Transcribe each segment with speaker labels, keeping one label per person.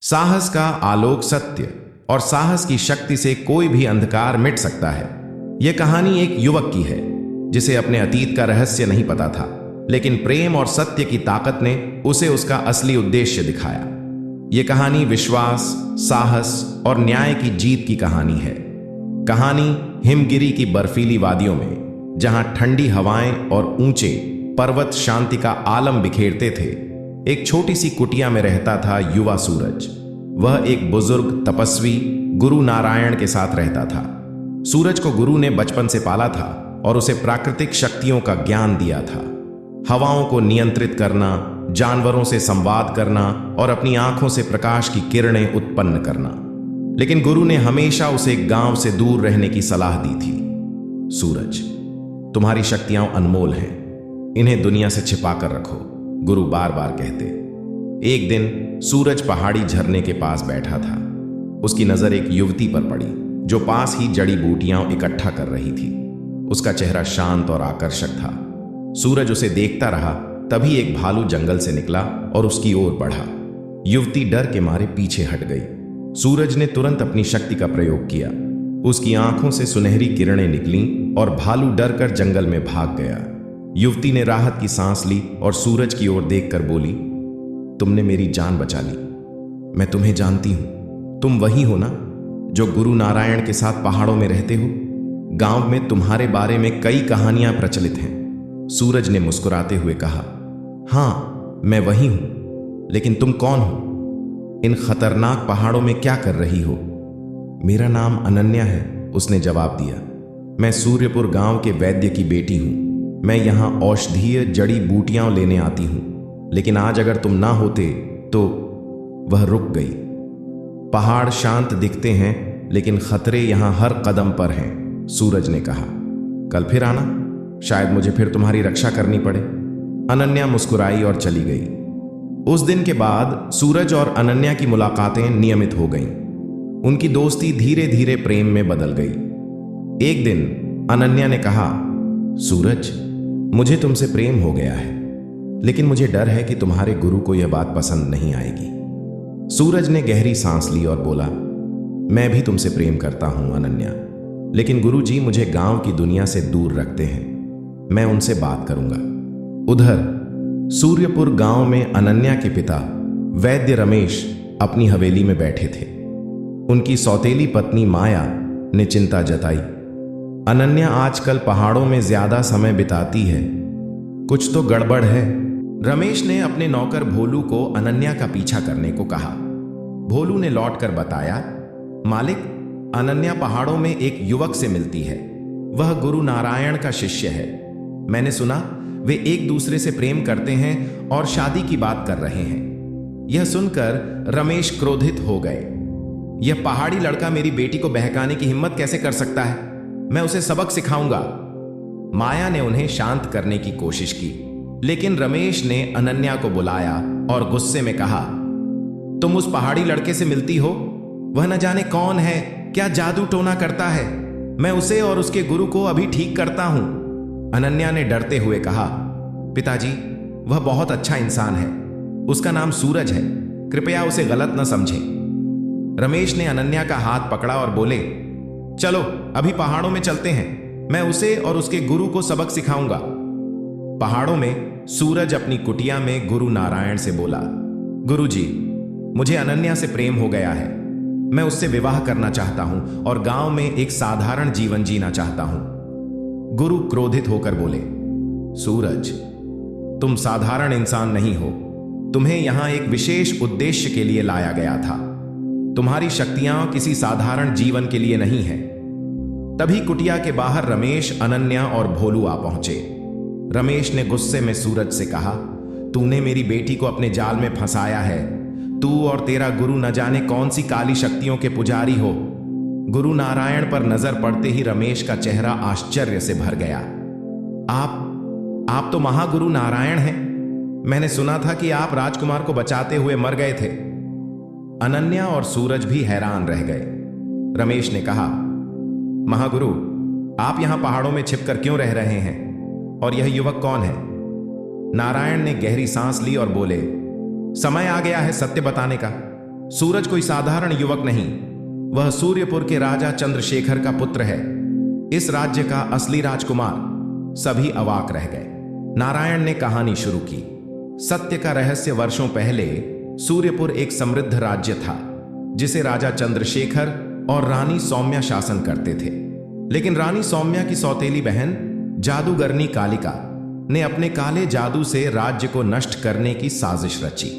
Speaker 1: साहस का आलोक सत्य और साहस की शक्ति से कोई भी अंधकार मिट सकता है। यह कहानी एक युवक की है जिसे अपने अतीत का रहस्य नहीं पता था, लेकिन प्रेम और सत्य की ताकत ने उसे उसका असली उद्देश्य दिखाया। यह कहानी विश्वास, साहस और न्याय की जीत की कहानी है। कहानी हिमगिरी की बर्फीली वादियों में, जहां ठंडी हवाएं और ऊंचे पर्वत शांति का आलम बिखेरते थे, एक छोटी सी कुटिया में रहता था युवा सूरज। वह एक बुजुर्ग तपस्वी गुरु नारायण के साथ रहता था। सूरज को गुरु ने बचपन से पाला था और उसे प्राकृतिक शक्तियों का ज्ञान दिया था। हवाओं को नियंत्रित करना, जानवरों से संवाद करना और अपनी आंखों से प्रकाश की किरणें उत्पन्न करना। लेकिन गुरु ने हमेशा उसे गांव से दूर रहने की सलाह दी थी। सूरज, तुम्हारी शक्तियां अनमोल हैं, इन्हें दुनिया से छिपा कर रखो, गुरु बार बार कहते। एक दिन सूरज पहाड़ी झरने के पास बैठा था। उसकी नजर एक युवती पर पड़ी जो पास ही जड़ी बूटियां इकट्ठा कर रही थी। उसका चेहरा शांत और आकर्षक था। सूरज उसे देखता रहा, तभी एक भालू जंगल से निकला और उसकी ओर बढ़ा। युवती डर के मारे पीछे हट गई। सूरज ने तुरंत अपनी शक्ति का प्रयोग किया। उसकी आंखों से सुनहरी किरणें निकलीं और भालू डर कर जंगल में भाग गया। युवती ने राहत की सांस ली और सूरज की ओर देखकर बोली, तुमने मेरी जान बचा ली। मैं तुम्हें जानती हूं। तुम वही हो ना जो गुरु नारायण के साथ पहाड़ों में रहते हो? गांव में तुम्हारे बारे में कई कहानियां प्रचलित हैं। सूरज ने मुस्कुराते हुए कहा, हां, मैं वही हूं। लेकिन तुम कौन हो? इन खतरनाक पहाड़ों में क्या कर रही हो? मेरा नाम अनन्या है, उसने जवाब दिया। मैं सूर्यपुर गांव के वैद्य की बेटी हूं। मैं यहां औषधीय जड़ी बूटियां लेने आती हूं, लेकिन आज अगर तुम ना होते तो। वह रुक गई। पहाड़ शांत दिखते हैं, लेकिन खतरे यहां हर कदम पर हैं, सूरज ने कहा। कल फिर आना, शायद मुझे फिर तुम्हारी रक्षा करनी पड़े। अनन्या मुस्कुराई और चली गई। उस दिन के बाद सूरज और अनन्या की मुलाकातें नियमित हो गईं। उनकी दोस्ती धीरे धीरे प्रेम में बदल गई। एक दिन अनन्या ने कहा, सूरज, मुझे तुमसे प्रेम हो गया है, लेकिन मुझे डर है कि तुम्हारे गुरु को यह बात पसंद नहीं आएगी। सूरज ने गहरी सांस ली और बोला, मैं भी तुमसे प्रेम करता हूं अनन्या, लेकिन गुरुजी मुझे गांव की दुनिया से दूर रखते हैं। मैं उनसे बात करूंगा। उधर सूर्यपुर गांव में अनन्या के पिता वैद्य रमेश अपनी हवेली में बैठे थे। उनकी सौतेली पत्नी माया ने चिंता जताई। अनन्या आजकल पहाड़ों में ज्यादा समय बिताती है, कुछ तो गड़बड़ है। रमेश ने अपने नौकर भोलू को अनन्या का पीछा करने को कहा। भोलू ने लौटकर बताया, मालिक, अनन्या पहाड़ों में एक युवक से मिलती है। वह गुरु नारायण का शिष्य है। मैंने सुना वे एक दूसरे से प्रेम करते हैं और शादी की बात कर रहे हैं। यह सुनकर रमेश क्रोधित हो गए। यह पहाड़ी लड़का मेरी बेटी को बहकाने की हिम्मत कैसे कर सकता है? मैं उसे सबक सिखाऊंगा। माया ने उन्हें शांत करने की कोशिश की, लेकिन रमेश ने अनन्या को बुलाया और गुस्से में कहा, तुम उस पहाड़ी लड़के से मिलती हो? वह न जाने कौन है, क्या जादू टोना करता है। मैं उसे और उसके गुरु को अभी ठीक करता हूं। अनन्या ने डरते हुए कहा, पिताजी, वह बहुत अच्छा इंसान है। उसका नाम सूरज है, कृपया उसे गलत न समझें। रमेश ने अनन्या का हाथ पकड़ा और बोले, चलो अभी पहाड़ों में चलते हैं। मैं उसे और उसके गुरु को सबक सिखाऊंगा। पहाड़ों में सूरज अपनी कुटिया में गुरु नारायण से बोला, गुरुजी, मुझे अनन्या से प्रेम हो गया है। मैं उससे विवाह करना चाहता हूं और गांव में एक साधारण जीवन जीना चाहता हूं। गुरु क्रोधित होकर बोले, सूरज, तुम साधारण इंसान नहीं हो। तुम्हें यहां एक विशेष उद्देश्य के लिए लाया गया था। तुम्हारी शक्तियां किसी साधारण जीवन के लिए नहीं है। तभी कुटिया के बाहर रमेश, अनन्या और भोलू आ पहुंचे। रमेश ने गुस्से में सूरज से कहा, तूने मेरी बेटी को अपने जाल में फंसाया है। तू और तेरा गुरु न जाने कौन सी काली शक्तियों के पुजारी हो। गुरु नारायण पर नजर पड़ते ही रमेश का चेहरा आश्चर्य से भर गया। आप तो महागुरु नारायण हैं। मैंने सुना था कि आप राजकुमार को बचाते हुए मर गए थे। अनन्या और सूरज भी हैरान रह गए। रमेश ने कहा, महागुरु, आप यहां पहाड़ों में छिपकर क्यों रह रहे हैं? और यह युवक कौन है? नारायण ने गहरी सांस ली और बोले, समय आ गया है सत्य बताने का। सूरज कोई साधारण युवक नहीं, वह सूर्यपुर के राजा चंद्रशेखर का पुत्र है, इस राज्य का असली राजकुमार। सभी अवाक रह गए। नारायण ने कहानी शुरू की। सत्य का रहस्य। वर्षों पहले सूर्यपुर एक समृद्ध राज्य था, जिसे राजा चंद्रशेखर और रानी सौम्या शासन करते थे। लेकिन रानी सौम्या की सौतेली बहन जादूगरनी कालिका ने अपने काले जादू से राज्य को नष्ट करने की साजिश रची।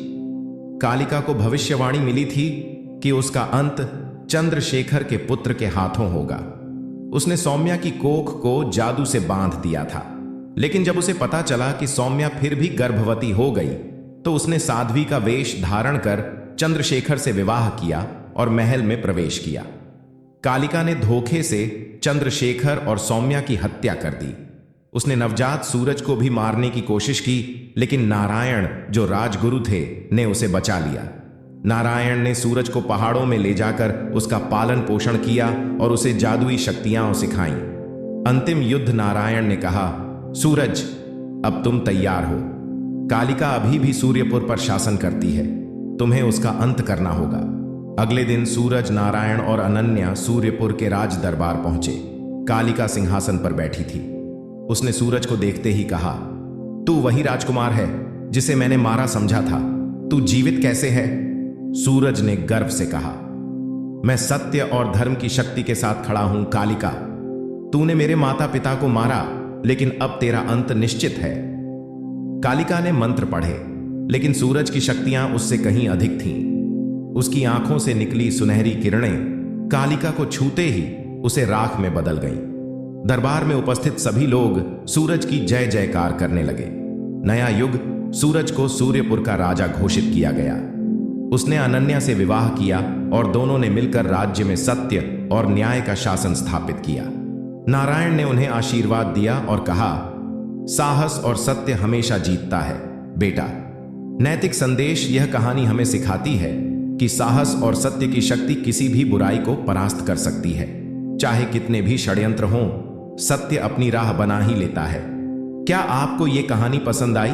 Speaker 1: कालिका को भविष्यवाणी मिली थी कि उसका अंत चंद्रशेखर के पुत्र के हाथों होगा। उसने सौम्या की कोख को जादू से बांध दिया था, लेकिन जब उसे पता चला कि सौम्या फिर भी गर्भवती हो गई, तो उसने साध्वी का वेश धारण कर चंद्रशेखर से विवाह किया और महल में प्रवेश किया। कालिका ने धोखे से चंद्रशेखर और सौम्या की हत्या कर दी। उसने नवजात सूरज को भी मारने की कोशिश की, लेकिन नारायण, जो राजगुरु थे, ने उसे बचा लिया। नारायण ने सूरज को पहाड़ों में ले जाकर उसका पालन पोषण किया और उसे जादुई शक्तियां सिखाईं। अंतिम युद्ध। नारायण ने कहा, सूरज, अब तुम तैयार हो। कालिका अभी भी सूर्यपुर पर शासन करती है, तुम्हें उसका अंत करना होगा। अगले दिन सूरज, नारायण और अनन्या सूर्यपुर के राज दरबार पहुंचे। कालिका सिंहासन पर बैठी थी। उसने सूरज को देखते ही कहा, तू वही राजकुमार है जिसे मैंने मारा समझा था। तू जीवित कैसे है? सूरज ने गर्व से कहा, मैं सत्य और धर्म की शक्ति के साथ खड़ा हूं कालिका। तूने मेरे माता पिता को मारा, लेकिन अब तेरा अंत निश्चित है। कालिका ने मंत्र पढ़े, लेकिन सूरज की शक्तियां उससे कहीं अधिक थीं। उसकी आंखों से निकली सुनहरी किरणें कालिका को छूते ही उसे राख में बदल गईं। दरबार में उपस्थित सभी लोग सूरज की जय जयकार करने लगे। नया युग। सूरज को सूर्यपुर का राजा घोषित किया गया। उसने अनन्या से विवाह किया और दोनों ने मिलकर राज्य में सत्य और न्याय का शासन स्थापित किया। नारायण ने उन्हें आशीर्वाद दिया और कहा, साहस और सत्य हमेशा जीतता है बेटा। नैतिक संदेश। यह कहानी हमें सिखाती है कि साहस और सत्य की शक्ति किसी भी बुराई को परास्त कर सकती है। चाहे कितने भी षड्यंत्र हों, सत्य अपनी राह बना ही लेता है। क्या आपको यह कहानी पसंद आई?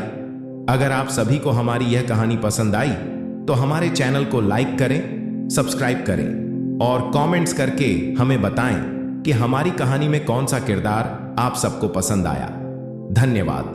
Speaker 1: अगर आप सभी को हमारी यह कहानी पसंद आई तो हमारे चैनल को लाइक करें, सब्सक्राइब करें और कमेंट्स करके हमें बताएं कि हमारी कहानी में कौन सा किरदार आप सबको पसंद आया। धन्यवाद।